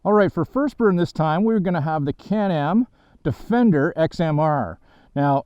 All right, for first burn this time, we're going to have the Can-Am Defender XMR. Now,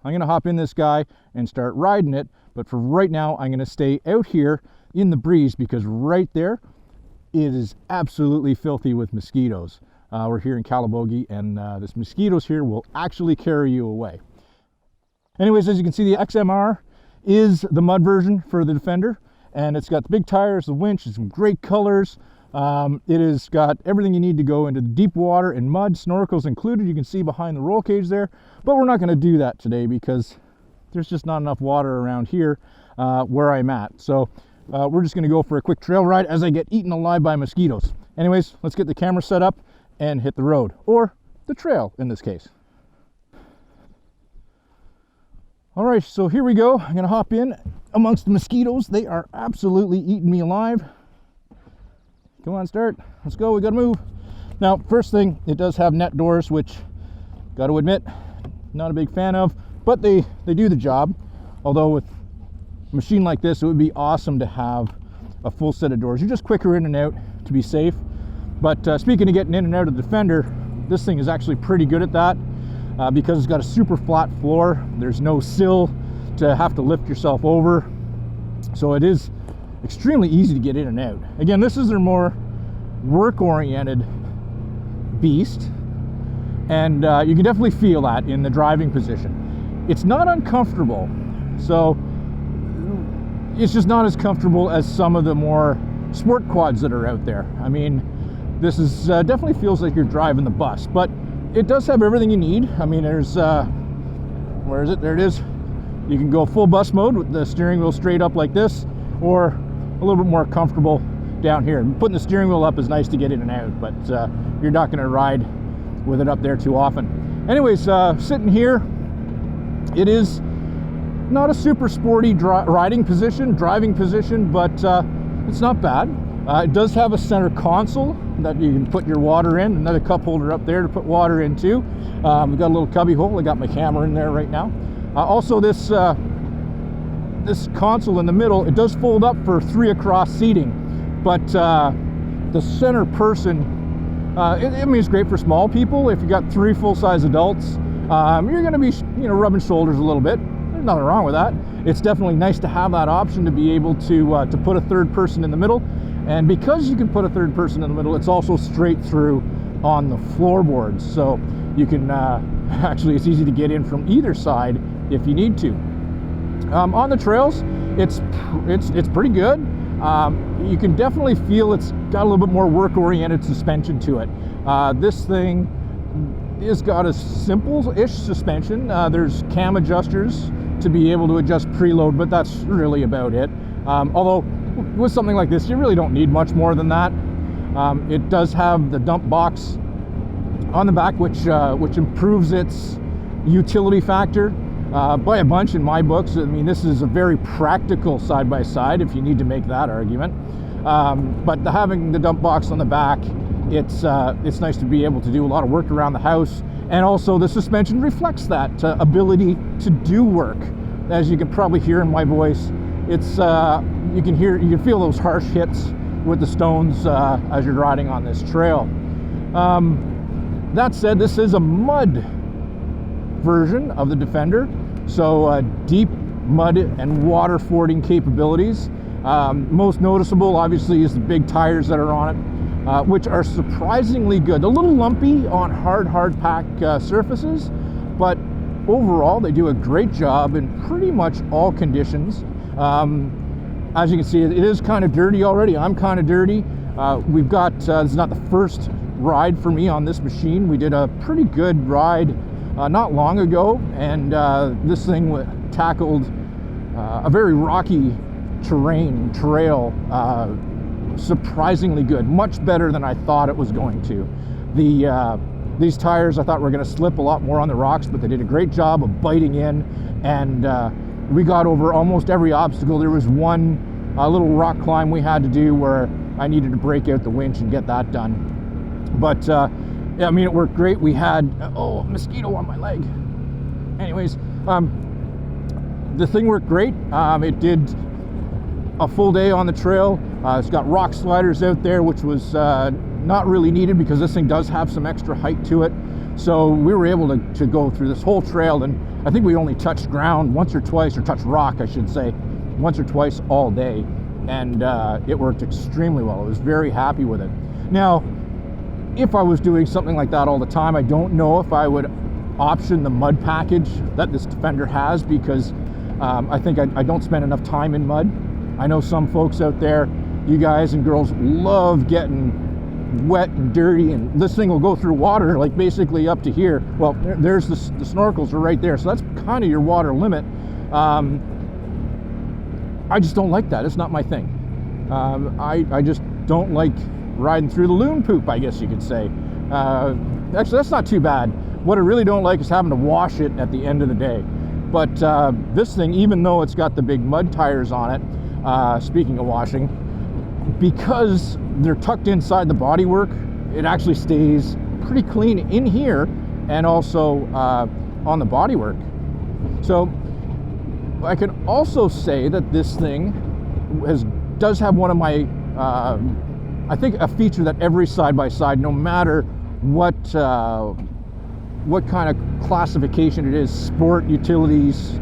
I'm going to hop in this guy and start riding it, but for right now, I'm going to stay out here in the breeze because right there, it is absolutely filthy with mosquitoes. We're here in Calabogie, and this mosquitoes here will actually carry you away. Anyways, as you can see, the XMR is the mud version for the Defender, and it's got the big tires, the winch, and some great colors. It has got everything you need to go into the deep water and mud, snorkels included. You can see behind the roll cage there, but we're not going to do that today because there's just not enough water around here where I'm at. So we're just going to go for a quick trail ride as I get eaten alive by mosquitoes. Anyways, let's get the camera set up and hit the road, or the trail in this case. All right, so here we go. I'm going to hop in amongst the mosquitoes. They are absolutely eating me alive. Come on, start. Let's go. We got to move. Now, first thing, it does have net doors, which, got to admit, not a big fan of, but they do the job. Although with a machine like this, it would be awesome to have a full set of doors. You're just quicker in and out to be safe. But speaking of getting in and out of the Defender, this thing is actually pretty good at that because it's got a super flat floor. There's no sill to have to lift yourself over. So it is extremely easy to get in and out. Again, this is their more work-oriented beast, and you can definitely feel that in the driving position. It's not uncomfortable, so it's just not as comfortable as some of the more sport quads that are out there. I mean, this is definitely feels like you're driving the bus, but it does have everything you need. I mean, there's where is it? There it is. You can go full bus mode with the steering wheel straight up like this, or a little bit more comfortable down here. And putting the steering wheel up is nice to get in and out, but you're not going to ride with it up there too often. Anyways, sitting here, it is not a super sporty driving position, but it's not bad. It does have a center console that you can put your water in, another cup holder up there to put water in too. We've got a little cubby hole. I got my camera in there right now. Also, this console in the middle, it does fold up for 3 across seating, but the center person, I mean, it's great for small people. If you got 3 full-size adults, you're going to be, rubbing shoulders a little bit. There's nothing wrong with that. It's definitely nice to have that option to be able to put a third person in the middle, and because you can put a third person in the middle, it's also straight through on the floorboards, so you can actually, it's easy to get in from either side if you need to. On the trails, it's pretty good. You can definitely feel it's got a little bit more work-oriented suspension to it. This thing has got a simple-ish suspension. There's cam adjusters to be able to adjust preload, but that's really about it. Although with something like this, you really don't need much more than that. It does have the dump box on the back, which improves its utility factor by a bunch in my books. I mean, this is a very practical side-by-side if you need to make that argument. But having the dump box on the back, it's nice to be able to do a lot of work around the house, and also the suspension reflects that ability to do work. As you can probably hear in my voice, it's you can feel those harsh hits with the stones as you're riding on this trail. That said, this is a mud version of the Defender, so deep mud and water fording capabilities. Most noticeable obviously is the big tires that are on it, which are surprisingly good. A little lumpy on hard pack surfaces, but overall they do a great job in pretty much all conditions. As you can see, it is kind of dirty already. I'm kind of dirty. We've got this is not the first ride for me on this machine. We did a pretty good ride not long ago, and this thing tackled a very rocky trail surprisingly good, much better than I thought it was going to. These tires I thought were going to slip a lot more on the rocks, but they did a great job of biting in, and we got over almost every obstacle. There was one little rock climb we had to do where I needed to break out the winch and get that done. But yeah, I mean, it worked great. We had a mosquito on my leg. Anyways, the thing worked great. It did a full day on the trail. It's got rock sliders out there, which was not really needed because this thing does have some extra height to it. So we were able to go through this whole trail, and I think we only touched ground once or twice, or touched rock, I should say, once or twice all day. And it worked extremely well. I was very happy with it. Now, if I was doing something like that all the time, I don't know if I would option the mud package that this Defender has, because I think I don't spend enough time in mud. I know some folks out there, you guys and girls, love getting wet and dirty, and this thing will go through water like basically up to here. Well, there's the snorkels are right there, so that's kind of your water limit. I just don't like that. It's not my thing. I just don't like riding through the loon poop, I guess you could say. Actually, that's not too bad. What I really don't like is having to wash it at the end of the day. But this thing, even though it's got the big mud tires on it, speaking of washing, because they're tucked inside the bodywork, it actually stays pretty clean in here and also on the bodywork. So I can also say that this thing does have one of my, I think, a feature that every side-by-side, no matter what kind of classification it is, sport, utilities,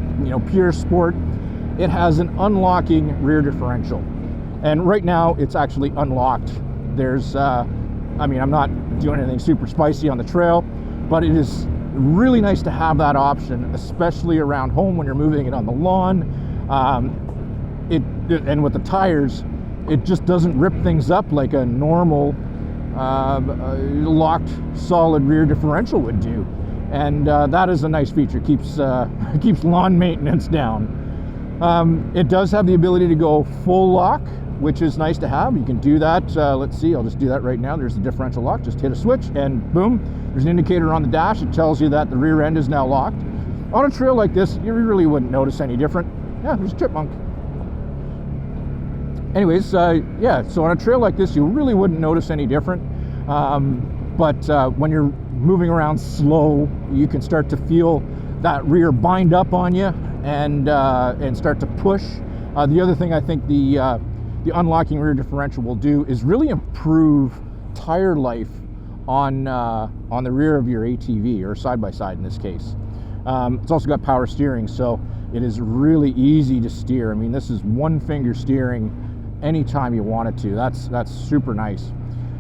pure sport, it has an unlocking rear differential. And right now it's actually unlocked. There's, I mean, I'm not doing anything super spicy on the trail, but it is really nice to have that option, especially around home when you're moving it on the lawn. And with the tires, it just doesn't rip things up like a normal locked solid rear differential would do. And that is a nice feature. Keeps lawn maintenance down. It does have the ability to go full lock, which is nice to have. You can do that. Let's see, I'll just do that right now. There's the differential lock. Just hit a switch and boom, there's an indicator on the dash. It tells you that the rear end is now locked. On a trail like this, you really wouldn't notice any different. Yeah, there's a chipmunk. Anyways, yeah, so on a trail like this, you really wouldn't notice any different. But when you're moving around slow, you can start to feel that rear bind up on you and start to push. The other thing I think the unlocking rear differential will do is really improve tire life on the rear of your ATV, or side-by-side in this case. It's also got power steering, so it is really easy to steer. I mean, this is one finger steering anytime you want it to. That's super nice.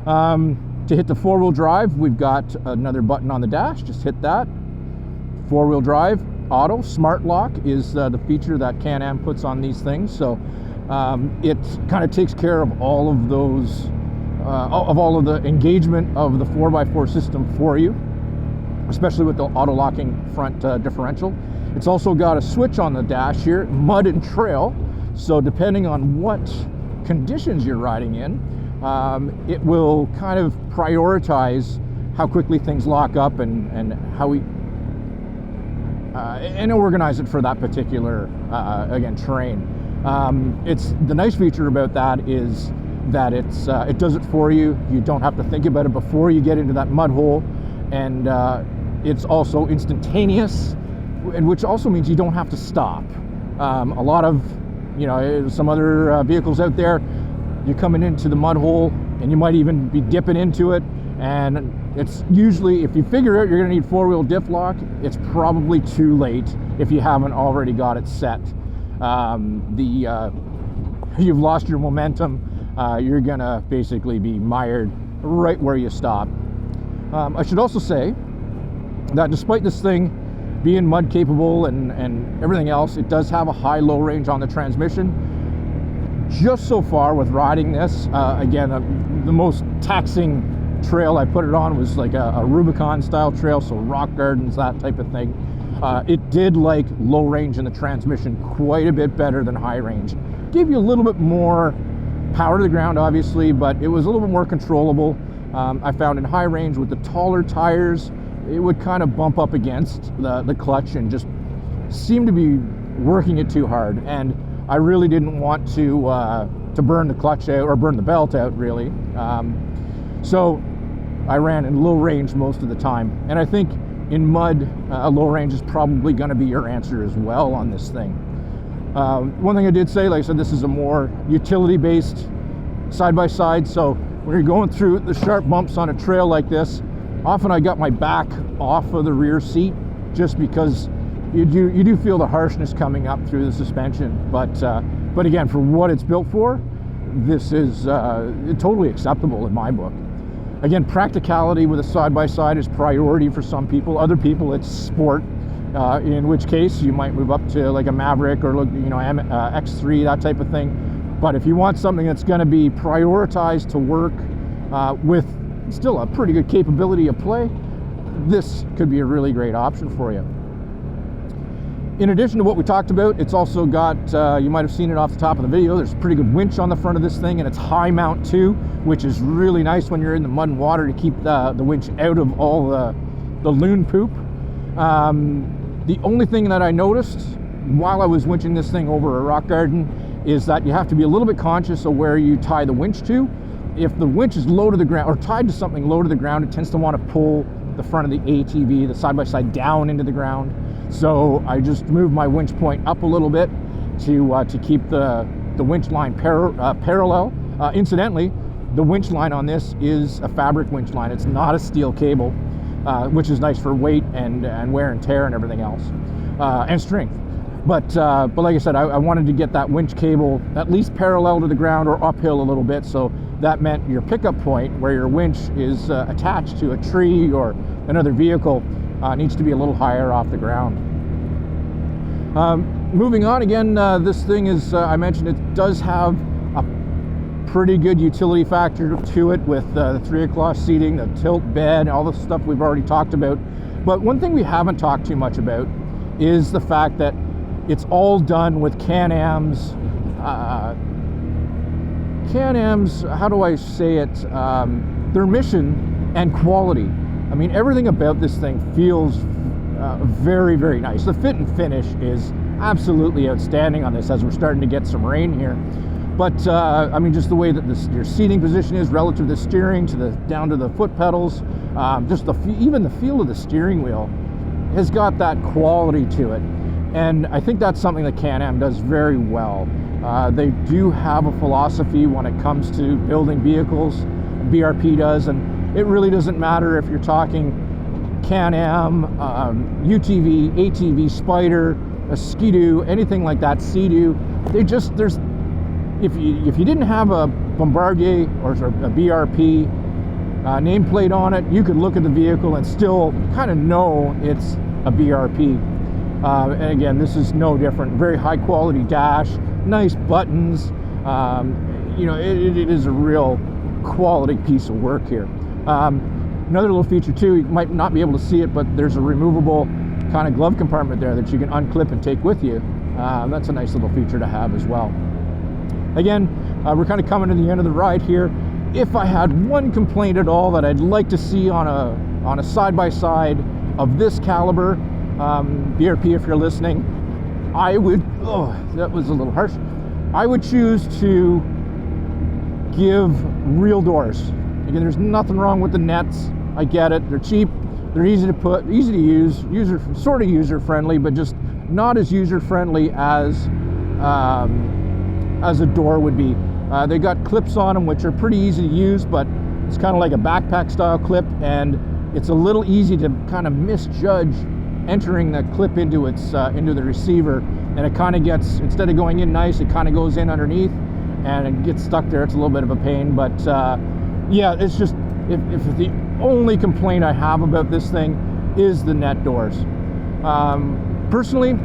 To hit the four-wheel drive, we've got another button on the dash. Just hit that. Four-wheel drive, auto, smart lock is the feature that Can-Am puts on these things. So it kind of takes care of all of those, all of the engagement of the 4x4 system for you, especially with the auto locking front differential. It's also got a switch on the dash here, mud and trail. So depending on what conditions you're riding in, it will kind of prioritize how quickly things lock up and how we and organize it for that particular again terrain. It's the nice feature about that is that it does it for you. You don't have to think about it before you get into that mud hole, and it's also instantaneous, and which also means you don't have to stop. A lot of some other vehicles out there, you're coming into the mud hole and you might even be dipping into it, and it's usually, if you figure out you're going to need four-wheel diff lock, it's probably too late if you haven't already got it set. You've lost your momentum. You're going to basically be mired right where you stop. I should also say that despite this thing being mud capable and everything else, it does have a high-low range on the transmission. Just so far with riding this, again, the most taxing trail I put it on was like a Rubicon style trail, so rock gardens, that type of thing. It did like low range in the transmission quite a bit better than high range. Gave you a little bit more power to the ground, obviously, but it was a little bit more controllable. I found in high range with the taller tires, it would kind of bump up against the clutch and just seem to be working it too hard. And I really didn't want to burn the clutch out, or burn the belt out, really. So I ran in low range most of the time. And I think in mud, low range is probably going to be your answer as well on this thing. One thing I did say, like I said, this is a more utility-based side-by-side, so when you're going through the sharp bumps on a trail like this, often I got my back off of the rear seat just because you do feel the harshness coming up through the suspension. But again, for what it's built for, this is totally acceptable in my book. Again, practicality with a side-by-side is priority for some people. Other people, it's sport. In which case you might move up to like a Maverick or X3, that type of thing. But if you want something that's going to be prioritized to work with still a pretty good capability of play, this could be a really great option for you. In addition to what we talked about, it's also got, you might have seen it off the top of the video, there's a pretty good winch on the front of this thing, and it's high mount too, which is really nice when you're in the mud and water to keep the winch out of all the loon poop. The only thing that I noticed while I was winching this thing over a rock garden is that you have to be a little bit conscious of where you tie the winch to. If the winch is low to the ground or tied to something low to the ground, it tends to want to pull the front of the ATV, the side-by-side, down into the ground. So I just moved my winch point up a little bit to keep the winch line parallel. Incidentally, the winch line on this is a fabric winch line. It's not a steel cable. Which is nice for weight and wear and tear and everything else, and strength. But like I said, I wanted to get that winch cable at least parallel to the ground or uphill a little bit, so that meant your pickup point where your winch is attached to a tree or another vehicle needs to be a little higher off the ground. Moving on, again, this thing is, I mentioned it does have a pretty good utility factor to it with the 3 o'clock seating, the tilt bed, all the stuff we've already talked about. But one thing we haven't talked too much about is the fact that it's all done with Can-Am's, how do I say it, their mission and quality. I mean, everything about this thing feels very, very nice. The fit and finish is absolutely outstanding on this as we're starting to get some rain here. But I mean, just the way that your seating position is relative to the steering, down to the foot pedals, just even the feel of the steering wheel has got that quality to it. And I think that's something that Can-Am does very well. They do have a philosophy when it comes to building vehicles. BRP does, and it really doesn't matter if you're talking Can-Am, UTV, ATV, Spider, a Ski-Doo, anything like that, Sea-Doo. If you didn't have a Bombardier or a BRP nameplate on it, you could look at the vehicle and still kind of know it's a BRP. And again, this is no different. Very high quality dash, nice buttons. It is a real quality piece of work here. Another little feature too, you might not be able to see it, but there's a removable kind of glove compartment there that you can unclip and take with you. That's a nice little feature to have as well. Again, we're kind of coming to the end of the ride here. If I had one complaint at all that I'd like to see on a side-by-side of this caliber, BRP, if you're listening, I would, that was a little harsh. I would choose to give real doors. Again, there's nothing wrong with the nets. I get it. They're cheap. They're easy to put, easy to use, sort of user-friendly, but just not as user-friendly as a door would be. They got clips on them which are pretty easy to use, but it's kind of like a backpack style clip, and it's a little easy to kind of misjudge entering the clip into the receiver, and it kind of gets, instead of going in nice, it kind of goes in underneath and it gets stuck there. It's a little bit of a pain, but yeah, it's just, if the only complaint I have about this thing is the net doors. Personally,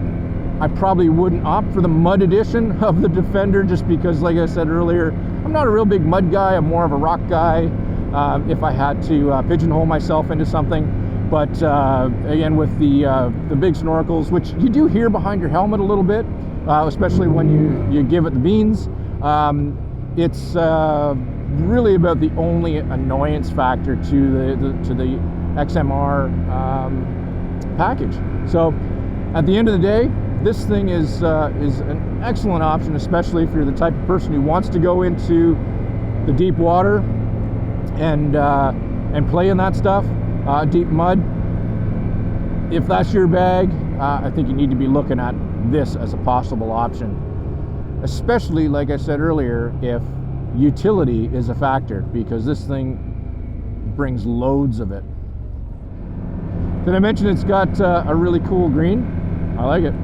I probably wouldn't opt for the mud edition of the Defender, just because, like I said earlier, I'm not a real big mud guy. I'm more of a rock guy if I had to pigeonhole myself into something. But again, with the big snorkels, which you do hear behind your helmet a little bit, especially when you give it the beans, it's really about the only annoyance factor to the XMR package. So at the end of the day, this thing is an excellent option, especially if you're the type of person who wants to go into the deep water and play in that stuff, deep mud. If that's your bag, I think you need to be looking at this as a possible option. Especially, like I said earlier, if utility is a factor, because this thing brings loads of it. Did I mention it's got a really cool green? I like it.